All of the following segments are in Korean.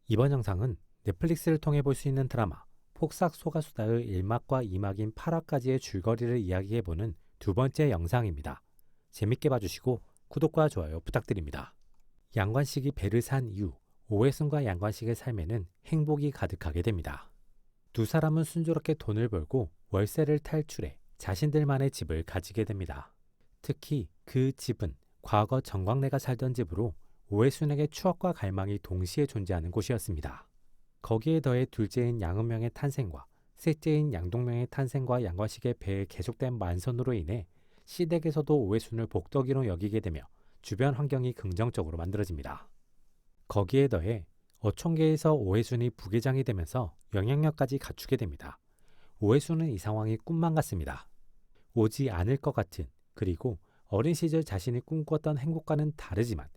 이번 영상은 넷플릭스를 통해 볼 수 있는 드라마 폭삭 소가수다의 1막과 2막인 8화까지의 줄거리를 이야기해보는 두 번째 영상입니다. 재밌게 봐주시고 구독과 좋아요 부탁드립니다. 양관식이 배를 산 이후 오해순과 양관식의 삶에는 행복이 가득하게 됩니다. 두 사람은 순조롭게 돈을 벌고 월세를 탈출해 자신들만의 집을 가지게 됩니다. 특히 그 집은 과거 정광래가 살던 집으로 오해순에게 추억과 갈망이 동시에 존재하는 곳이었습니다. 거기에 더해 둘째인 양은명의 탄생과 셋째인 양동명의 탄생과 양관식의 배에 계속된 만선으로 인해 시댁에서도 오해순을 복덕이로 여기게 되며 주변 환경이 긍정적으로 만들어집니다. 거기에 더해 어촌계에서 오해순이 부계장이 되면서 영향력까지 갖추게 됩니다. 오해순은 이 상황이 꿈만 같습니다. 오지 않을 것 같은, 그리고 어린 시절 자신이 꿈꿨던 행복과는 다르지만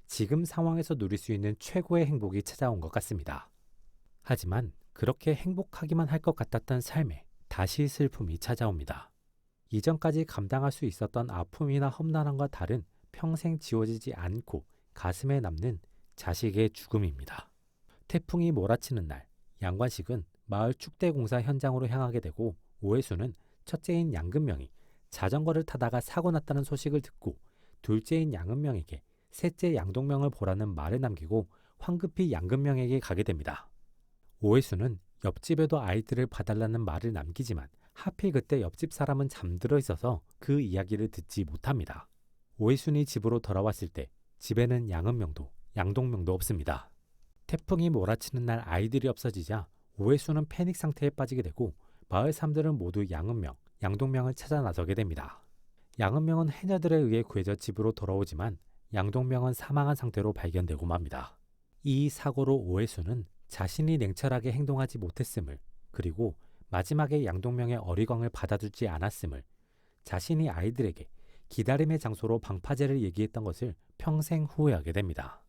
지금 상황에서 누릴 수 있는 최고의 행복이 찾아온 것 같습니다. 하지만 그렇게 행복하기만 할 것 같았던 삶에 다시 슬픔이 찾아옵니다. 이전까지 감당할 수 있었던 아픔이나 험난함과 다른 평생 지워지지 않고 가슴에 남는 자식의 죽음입니다. 태풍이 몰아치는 날, 양관식은 마을 축대공사 현장으로 향하게 되고 오해순은 첫째인 양근명이 자전거를 타다가 사고 났다는 소식을 듣고 둘째인 양은명에게 셋째 양동명을 보라는 말을 남기고 황급히 양근명에게 가게 됩니다. 오해순은 옆집에도 아이들을 봐달라는 말을 남기지만 하필 그때 옆집 사람은 잠들어 있어서 그 이야기를 듣지 못합니다. 오해순이 집으로 돌아왔을 때 집에는 양은명도 양동명도 없습니다. 태풍이 몰아치는 날 아이들이 없어지자 오해순은 패닉 상태에 빠지게 되고 마을 사람들은 모두 양은명, 양동명을 찾아 나서게 됩니다. 양은명은 해녀들에 의해 구해져 집으로 돌아오지만 양동명은 사망한 상태로 발견되고 맙니다. 이 사고로 오해순은 자신이 냉철하게 행동하지 못했음을, 그리고 마지막에 양동명의 어리광을 받아주지 않았음을, 자신이 아이들에게 기다림의 장소로 방파제를 얘기했던 것을 평생 후회하게 됩니다.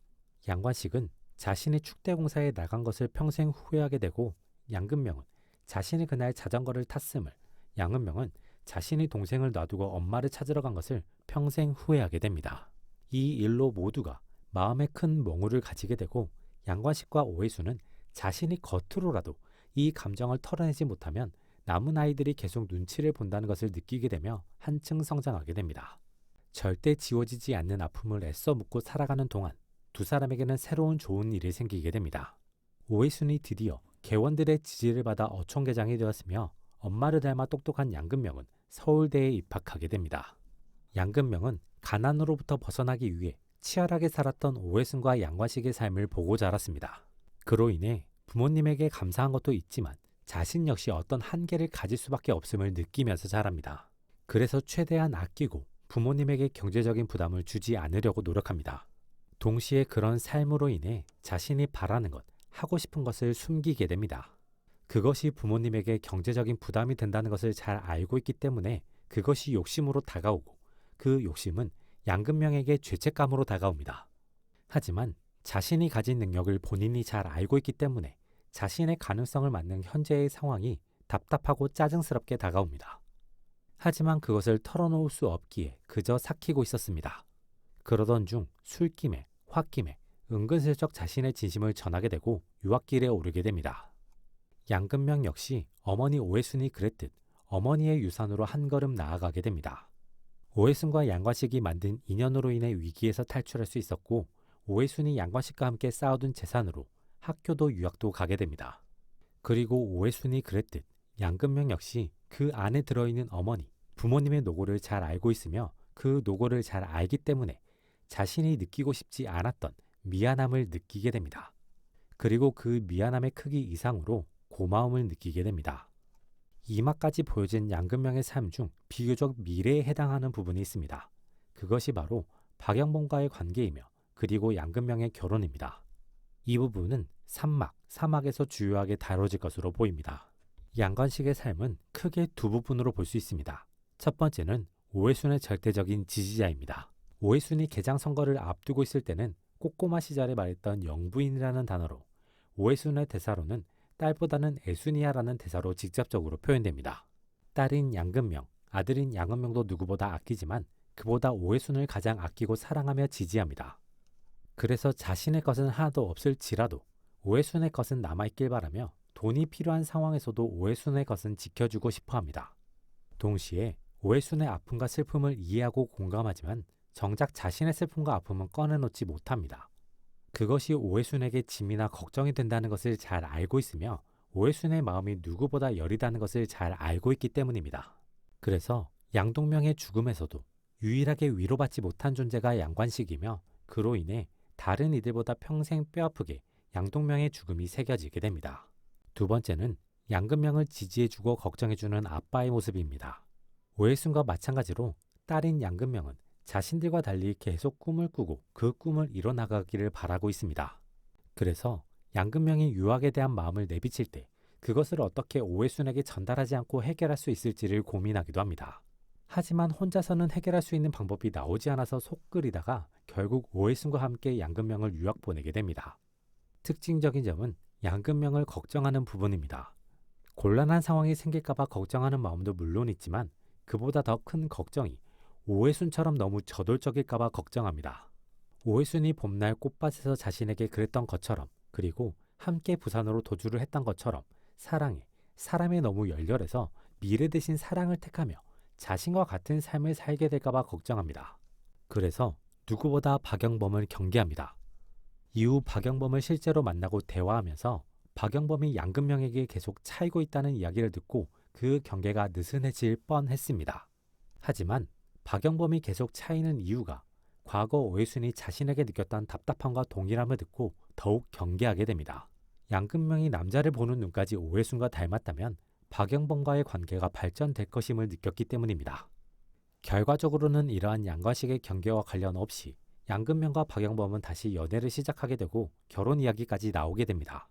양관식은 자신이 축대공사에 나간 것을 평생 후회하게 되고 양근명은 자신이 그날 자전거를 탔음을, 양은명은 자신이 동생을 놔두고 엄마를 찾으러 간 것을 평생 후회하게 됩니다. 이 일로 모두가 마음에 큰 몽우를 가지게 되고 양관식과 오해순은 자신이 겉으로라도 이 감정을 털어내지 못하면 남은 아이들이 계속 눈치를 본다는 것을 느끼게 되며 한층 성장하게 됩니다. 절대 지워지지 않는 아픔을 애써 묻고 살아가는 동안 두 사람에게는 새로운 좋은 일이 생기게 됩니다. 오해순이 드디어 개원들의 지지를 받아 어촌계장이 되었으며 엄마를 닮아 똑똑한 양근명은 서울대에 입학하게 됩니다. 양근명은 가난으로부터 벗어나기 위해 치열하게 살았던 오해순과 양관식의 삶을 보고 자랐습니다. 그로 인해 부모님에게 감사한 것도 있지만 자신 역시 어떤 한계를 가질 수밖에 없음을 느끼면서 자랍니다. 그래서 최대한 아끼고 부모님에게 경제적인 부담을 주지 않으려고 노력합니다. 동시에 그런 삶으로 인해 자신이 바라는 것, 하고 싶은 것을 숨기게 됩니다. 그것이 부모님에게 경제적인 부담이 된다는 것을 잘 알고 있기 때문에 그것이 욕심으로 다가오고 그 욕심은 양근명에게 죄책감으로 다가옵니다. 하지만 자신이 가진 능력을 본인이 잘 알고 있기 때문에 자신의 가능성을 맞는 현재의 상황이 답답하고 짜증스럽게 다가옵니다. 하지만 그것을 털어놓을 수 없기에 그저 삭히고 있었습니다. 그러던 중 술김에, 홧김에 은근슬쩍 자신의 진심을 전하게 되고 유학길에 오르게 됩니다. 양근명 역시 어머니 오해순이 그랬듯 어머니의 유산으로 한 걸음 나아가게 됩니다. 오해순과 양관식이 만든 인연으로 인해 위기에서 탈출할 수 있었고 오해순이 양관식과 함께 쌓아둔 재산으로 학교도 유학도 가게 됩니다. 그리고 오해순이 그랬듯 양근명 역시 그 안에 들어있는 어머니, 부모님의 노고를 잘 알고 있으며 그 노고를 잘 알기 때문에 자신이 느끼고 싶지 않았던 미안함을 느끼게 됩니다. 그리고 그 미안함의 크기 이상으로 고마움을 느끼게 됩니다. 이막까지 보여진 양근명의 삶 중 비교적 미래에 해당하는 부분이 있습니다. 그것이 바로 박영봉과의 관계이며 그리고 양근명의 결혼입니다. 이 부분은 3막, 4막에서 주요하게 다뤄질 것으로 보입니다. 양관식의 삶은 크게 두 부분으로 볼 수 있습니다. 첫 번째는 오해순의 절대적인 지지자입니다. 오해순이 개장 선거를 앞두고 있을 때는 꼬꼬마 시절에 말했던 영부인이라는 단어로, 오해순의 대사로는 딸보다는 애순이야라는 대사로 직접적으로 표현됩니다. 딸인 양근명, 아들인 양은명도 누구보다 아끼지만 그보다 오해순을 가장 아끼고 사랑하며 지지합니다. 그래서 자신의 것은 하나도 없을지라도 오해순의 것은 남아있길 바라며 돈이 필요한 상황에서도 오해순의 것은 지켜주고 싶어 합니다. 동시에 오해순의 아픔과 슬픔을 이해하고 공감하지만 정작 자신의 슬픔과 아픔은 꺼내놓지 못합니다. 그것이 오해순에게 짐이나 걱정이 된다는 것을 잘 알고 있으며 오해순의 마음이 누구보다 여리다는 것을 잘 알고 있기 때문입니다. 그래서 양동명의 죽음에서도 유일하게 위로받지 못한 존재가 양관식이며 그로 인해 다른 이들보다 평생 뼈아프게 양동명의 죽음이 새겨지게 됩니다. 두 번째는 양금명을 지지해주고 걱정해주는 아빠의 모습입니다. 오해순과 마찬가지로 딸인 양금명은 자신들과 달리 계속 꿈을 꾸고 그 꿈을 이뤄나가기를 바라고 있습니다. 그래서 양금명이 유학에 대한 마음을 내비칠 때 그것을 어떻게 오해순에게 전달하지 않고 해결할 수 있을지를 고민하기도 합니다. 하지만 혼자서는 해결할 수 있는 방법이 나오지 않아서 속 끓이다가 결국 오해순과 함께 양금명을 유학 보내게 됩니다. 특징적인 점은 양금명을 걱정하는 부분입니다. 곤란한 상황이 생길까봐 걱정하는 마음도 물론 있지만 그보다 더 큰 걱정이 오해순처럼 너무 저돌적일까봐 걱정합니다. 오해순이 봄날 꽃밭에서 자신에게 그랬던 것처럼 그리고 함께 부산으로 도주를 했던 것처럼 사람에 너무 열렬해서 미래 대신 사랑을 택하며 자신과 같은 삶을 살게 될까봐 걱정합니다. 그래서 누구보다 박영범을 경계합니다. 이후 박영범을 실제로 만나고 대화하면서 박영범이 양금명에게 계속 차이고 있다는 이야기를 듣고 그 경계가 느슨해질 뻔했습니다. 하지만 박영범이 계속 차이는 이유가 과거 오해순이 자신에게 느꼈던 답답함과 동일함을 듣고 더욱 경계하게 됩니다. 양금명이 남자를 보는 눈까지 오해순과 닮았다면 박영범과의 관계가 발전될 것임을 느꼈기 때문입니다. 결과적으로는 이러한 양관식의 경계와 관련 없이 양금명과 박영범은 다시 연애를 시작하게 되고 결혼 이야기까지 나오게 됩니다.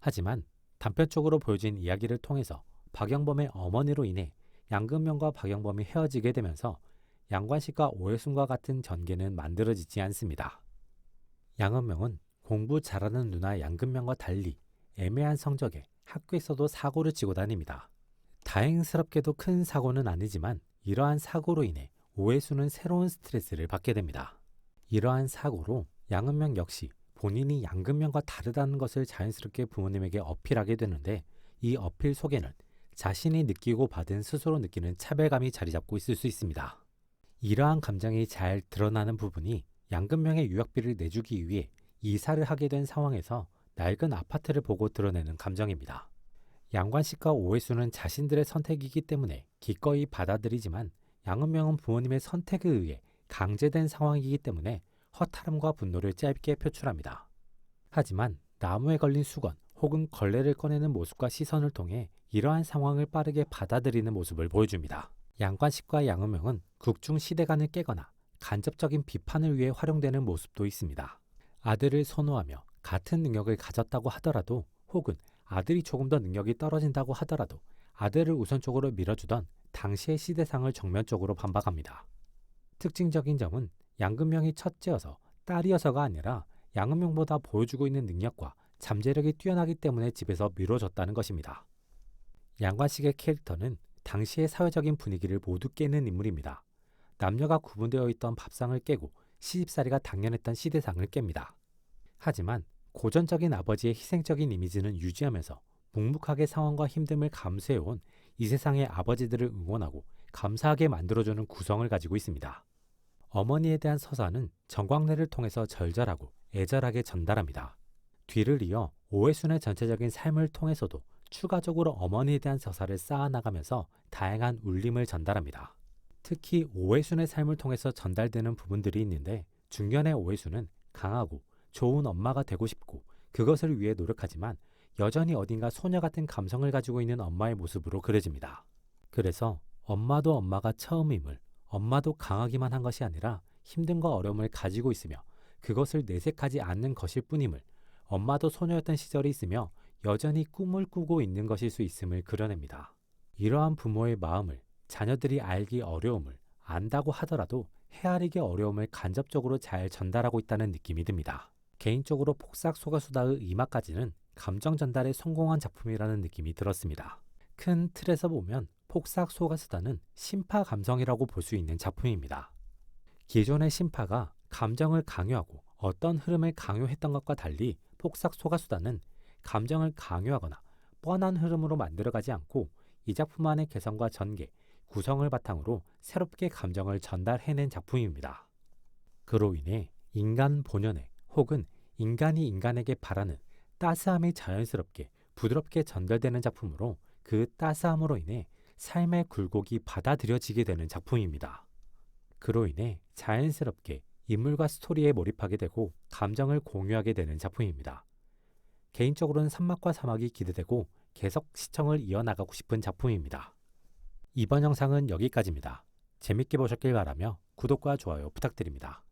하지만 단편적으로 보여진 이야기를 통해서 박영범의 어머니로 인해 양금명과 박영범이 헤어지게 되면서 양관식과 오해순과 같은 전개는 만들어지지 않습니다. 양은명은 공부 잘하는 누나 양금명과 달리 애매한 성적에 학교에서도 사고를 치고 다닙니다. 다행스럽게도 큰 사고는 아니지만 이러한 사고로 인해 오해순은 새로운 스트레스를 받게 됩니다. 이러한 사고로 양은명 역시 본인이 양금명과 다르다는 것을 자연스럽게 부모님에게 어필하게 되는데 이 어필 속에는 자신이 느끼고 받은 스스로 느끼는 차별감이 자리 잡고 있을 수 있습니다. 이러한 감정이 잘 드러나는 부분이 양금명의 유학비를 내주기 위해 이사를 하게 된 상황에서 낡은 아파트를 보고 드러내는 감정입니다. 양관식과 오해순은 자신들의 선택이기 때문에 기꺼이 받아들이지만 양은명은 부모님의 선택에 의해 강제된 상황이기 때문에 허탈함과 분노를 짧게 표출합니다. 하지만 나무에 걸린 수건 혹은 걸레를 꺼내는 모습과 시선을 통해 이러한 상황을 빠르게 받아들이는 모습을 보여줍니다. 양관식과 양은명은 국중 시대관을 깨거나 간접적인 비판을 위해 활용되는 모습도 있습니다. 아들을 선호하며 같은 능력을 가졌다고 하더라도 혹은 아들이 조금 더 능력이 떨어진다고 하더라도 아들을 우선적으로 밀어주던 당시의 시대상을 정면적으로 반박합니다. 특징적인 점은 양금명이 첫째여서 딸이어서가 아니라 양은명보다 보여주고 있는 능력과 잠재력이 뛰어나기 때문에 집에서 미뤄졌다는 것입니다. 양관식의 캐릭터는 당시의 사회적인 분위기를 모두 깨는 인물입니다. 남녀가 구분되어 있던 밥상을 깨고 시집살이가 당연했던 시대상을 깹니다. 하지만 고전적인 아버지의 희생적인 이미지는 유지하면서 묵묵하게 상황과 힘듦을 감수해온 이 세상의 아버지들을 응원하고 감사하게 만들어주는 구성을 가지고 있습니다. 어머니에 대한 서사는 정광래를 통해서 절절하고 애절하게 전달합니다. 뒤를 이어 오해순의 전체적인 삶을 통해서도 추가적으로 어머니에 대한 서사를 쌓아나가면서 다양한 울림을 전달합니다. 특히 오해순의 삶을 통해서 전달되는 부분들이 있는데 중년의 오해순은 강하고 좋은 엄마가 되고 싶고 그것을 위해 노력하지만 여전히 어딘가 소녀 같은 감성을 가지고 있는 엄마의 모습으로 그려집니다. 그래서 엄마도 엄마가 처음임을, 엄마도 강하기만 한 것이 아니라 힘듦과 어려움을 가지고 있으며 그것을 내색하지 않는 것일 뿐임을, 엄마도 소녀였던 시절이 있으며 여전히 꿈을 꾸고 있는 것일 수 있음을 그려냅니다. 이러한 부모의 마음을 자녀들이 알기 어려움을, 안다고 하더라도 헤아리기 어려움을 간접적으로 잘 전달하고 있다는 느낌이 듭니다. 개인적으로 폭삭 소가수다의 이마까지는 감정 전달에 성공한 작품이라는 느낌이 들었습니다. 큰 틀에서 보면 폭삭 소가수다는 신파 감성이라고 볼 수 있는 작품입니다. 기존의 신파가 감정을 강요하고 어떤 흐름을 강요했던 것과 달리 폭삭 소가수다는 감정을 강요하거나 뻔한 흐름으로 만들어가지 않고 이 작품 안의 개성과 전개, 구성을 바탕으로 새롭게 감정을 전달해낸 작품입니다. 그로 인해 인간 본연의 혹은 인간이 인간에게 바라는 따스함이 자연스럽게 부드럽게 전달되는 작품으로 그 따스함으로 인해 삶의 굴곡이 받아들여지게 되는 작품입니다. 그로 인해 자연스럽게 인물과 스토리에 몰입하게 되고 감정을 공유하게 되는 작품입니다. 개인적으로는 산막과 사막이 기대되고 계속 시청을 이어나가고 싶은 작품입니다. 이번 영상은 여기까지입니다. 재밌게 보셨길 바라며 구독과 좋아요 부탁드립니다.